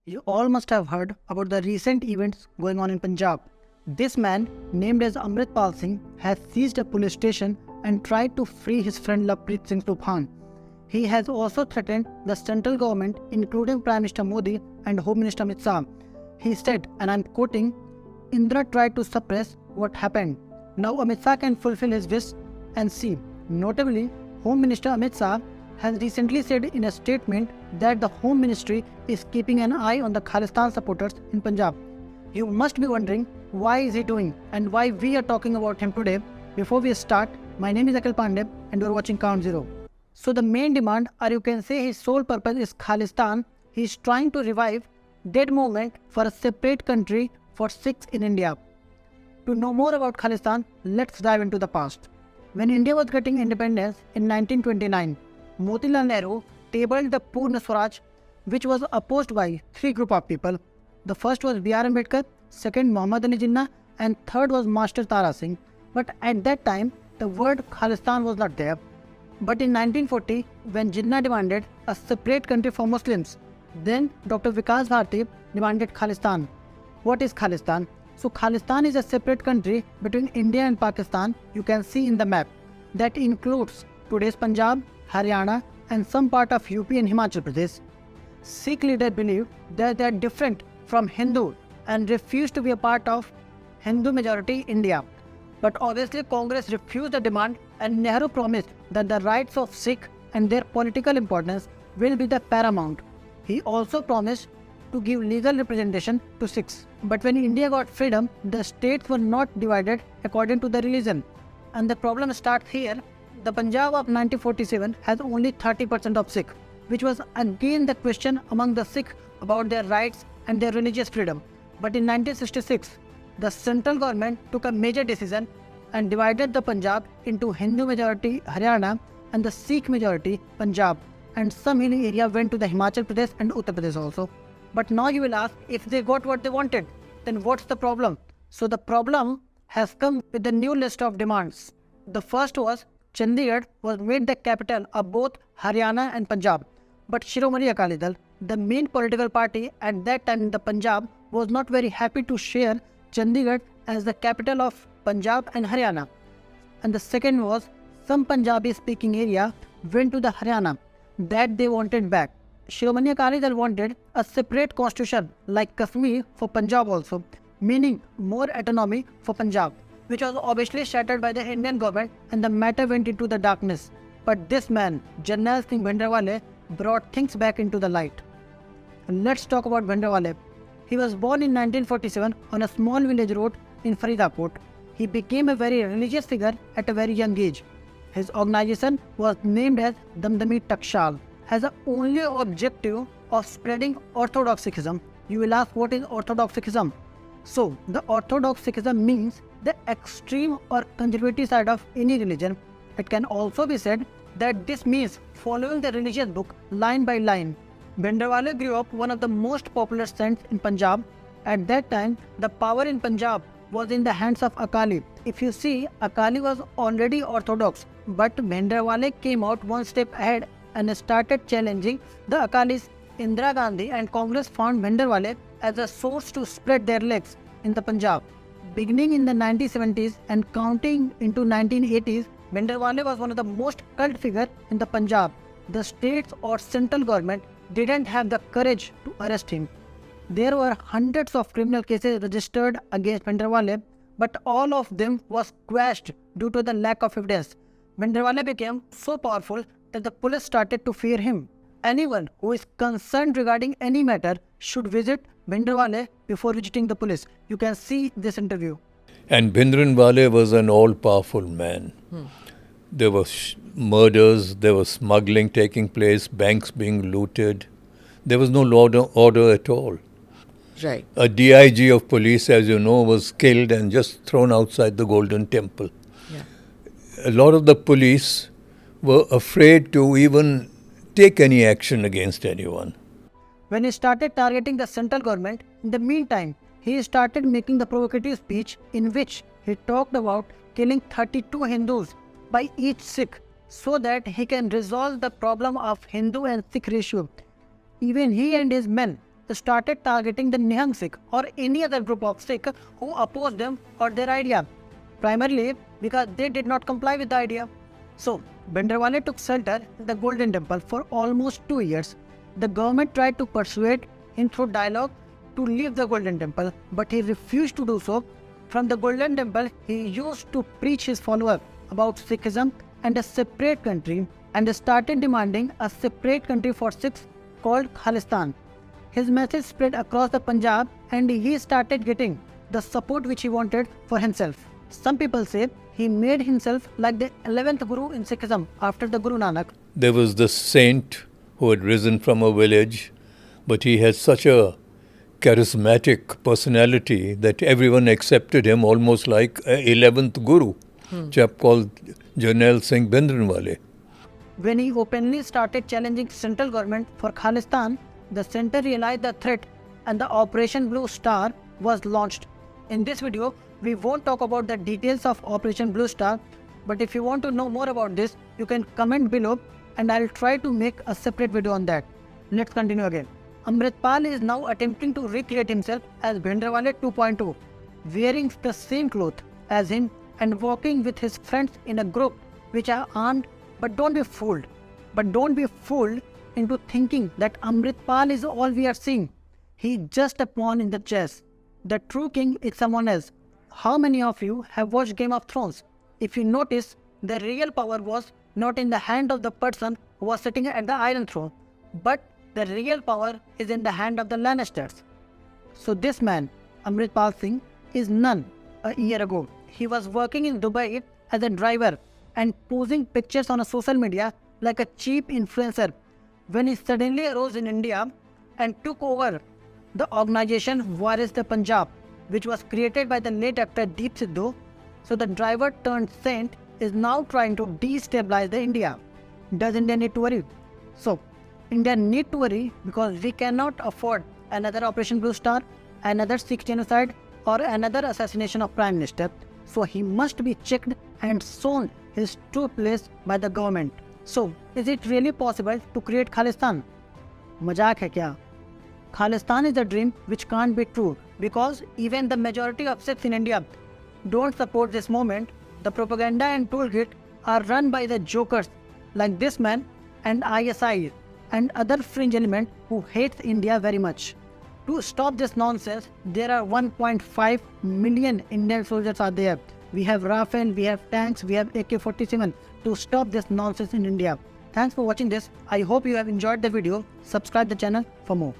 You all must have heard about the recent events going on in Punjab. This man, named as Amritpal Singh, has seized a police station and tried to free his friend Lovepreet Singh Tufan. He has also threatened the central government, including Prime Minister Modi and Home Minister Amit Shah. He said, and I'm quoting, "Indra tried to suppress what happened. Now Amit Shah can fulfill his wish and see." Notably, Home Minister Amit Shah has recently said in a statement that the Home Ministry is keeping an eye on the Khalistan supporters in Punjab. You must be wondering why is he doing and why we are talking about him today. Before we start, my name is Akhil Pandey and you are watching Count Zero. So the main demand, or you can say his sole purpose, is Khalistan. He is trying to revive dead movement for a separate country for Sikhs in India. To know more about Khalistan, let's dive into the past. When India was getting independence in 1929, Motilal Nehru tabled the Purna Swaraj, which was opposed by three groups of people. The first was B.R. Ambedkar, second Muhammad Ali Jinnah, and third was Master Tara Singh. But at that time, the word Khalistan was not there. But in 1940, when Jinnah demanded a separate country for Muslims, then Dr. Vikas Bharati demanded Khalistan. What is Khalistan? So Khalistan is a separate country between India and Pakistan. You can see in the map. That includes today's Punjab, Haryana and some part of UP and Himachal Pradesh. Sikh leaders believe that they are different from Hindu and refuse to be a part of Hindu majority India. But obviously Congress refused the demand and Nehru promised that the rights of Sikh and their political importance will be the paramount. He also promised to give legal representation to Sikhs. But when India got freedom, the states were not divided according to the religion. And the problem starts here. The Punjab of 1947 has only 30% of Sikh, which was again the question among the Sikh about their rights and their religious freedom. But in 1966, the central government took a major decision and divided the Punjab into Hindu majority Haryana and the Sikh majority Punjab, and some hilly area went to the Himachal Pradesh and Uttar Pradesh also. But now you will ask, if they got what they wanted, then what's the problem? So the problem has come with the new list of demands. The first was Chandigarh was made the capital of both Haryana and Punjab. But Shiromani Akali Dal, the main political party at that time in the Punjab, was not very happy to share Chandigarh as the capital of Punjab and Haryana. And the second was some Punjabi speaking area went to the Haryana that they wanted back. Shiromani Akali Dal wanted a separate constitution like Kashmir for Punjab also, meaning more autonomy for Punjab, which was obviously shattered by the Indian government and the matter went into the darkness. But this man, Jarnail Singh Bhindranwale, brought things back into the light. Let's talk about Bhindranwale. He was born in 1947 on a small village road in Faridapur. He became a very religious figure at a very young age. His organization was named as Damdami Takshal, has the only objective of spreading Orthodox Sikhism. You will ask, what is Orthodox Sikhism? So, the Orthodox Sikhism means the extreme or conservative side of any religion. It can also be said that this means following the religious book line by line. Bhindranwale grew up one of the most popular saints in Punjab. At that time, the power in Punjab was in the hands of Akali. If you see, Akali was already Orthodox, but Bhindranwale came out one step ahead and started challenging the Akalis. Indira Gandhi and Congress found Bhindranwale as a source to spread their legs in the Punjab. Beginning in the 1970s and counting into 1980s, Bhindranwale was one of the most cult figures in the Punjab. The states or central government didn't have the courage to arrest him. There were hundreds of criminal cases registered against Bhindranwale, but all of them was quashed due to the lack of evidence. Bhindranwale became so powerful that the police started to fear him. Anyone who is concerned regarding any matter should visit Bhindranwale before visiting the police. You can see this interview. And Bhindranwale was an all-powerful man. There were murders, there was smuggling taking place, banks being looted. There was no law or order at all. Right. A DIG of police, as you know, was killed and just thrown outside the Golden Temple. Yeah. A lot of the police were afraid to even take any action against anyone. When he started targeting the central government, in the meantime, he started making the provocative speech in which he talked about killing 32 Hindus by each Sikh so that he can resolve the problem of Hindu and Sikh ratio. Even he and his men started targeting the Nihang Sikh or any other group of Sikh who opposed them or their idea, primarily because they did not comply with the idea. So, Bhindranwale took shelter in the Golden Temple for almost 2 years. The government tried to persuade him through dialogue to leave the Golden Temple, but he refused to do so. From the Golden Temple, he used to preach his followers about Sikhism and a separate country, and started demanding a separate country for Sikhs called Khalistan. His message spread across the Punjab and he started getting the support which he wanted for himself. Some people say he made himself like the 11th Guru in Sikhism after the Guru Nanak. There was the saint who had risen from a village, but he had such a charismatic personality that everyone accepted him almost like a 11th Guru, chap called Jarnail Singh Bhindranwale. When he openly started challenging central government for Khalistan, the center realized the threat and the Operation Blue Star was launched. In this video, we won't talk about the details of Operation Blue Star, but if you want to know more about this, you can comment below and I'll try to make a separate video on that. Let's continue again. Amritpal is now attempting to recreate himself as Bhindranwale 2.0, wearing the same clothes as him and walking with his friends in a group which are armed. But don't be fooled. Into thinking that Amritpal is all we are seeing. He's just a pawn in the chess. The true king is someone else. How many of you have watched Game of Thrones? If you notice, the real power was not in the hand of the person who was sitting at the Iron Throne, but the real power is in the hand of the Lannisters. So this man, Amritpal Singh, is none. A year ago, he was working in Dubai as a driver and posing pictures on a social media like a cheap influencer, when he suddenly arose in India and took over the organization Waris the Punjab, which was created by the late actor Deep Sidhu. So the driver turned saint is now trying to destabilize the India. Does India need to worry? So, India need to worry because we cannot afford another Operation Blue Star, another Sikh genocide or another assassination of Prime Minister. So he must be checked and shown his true place by the government. So, is it really possible to create Khalistan? Mazak hai kya? Khalistan is a dream which can't be true because even the majority of Sikhs in India don't support this movement. The propaganda and toolkit are run by the jokers like this man and ISI and other fringe elements who hate India very much. To stop this nonsense, there are 1.5 million Indian soldiers are there. We have Rafale, we have tanks, we have AK-47 to stop this nonsense in India. Thanks for watching this. I hope you have enjoyed the video. Subscribe the channel for more.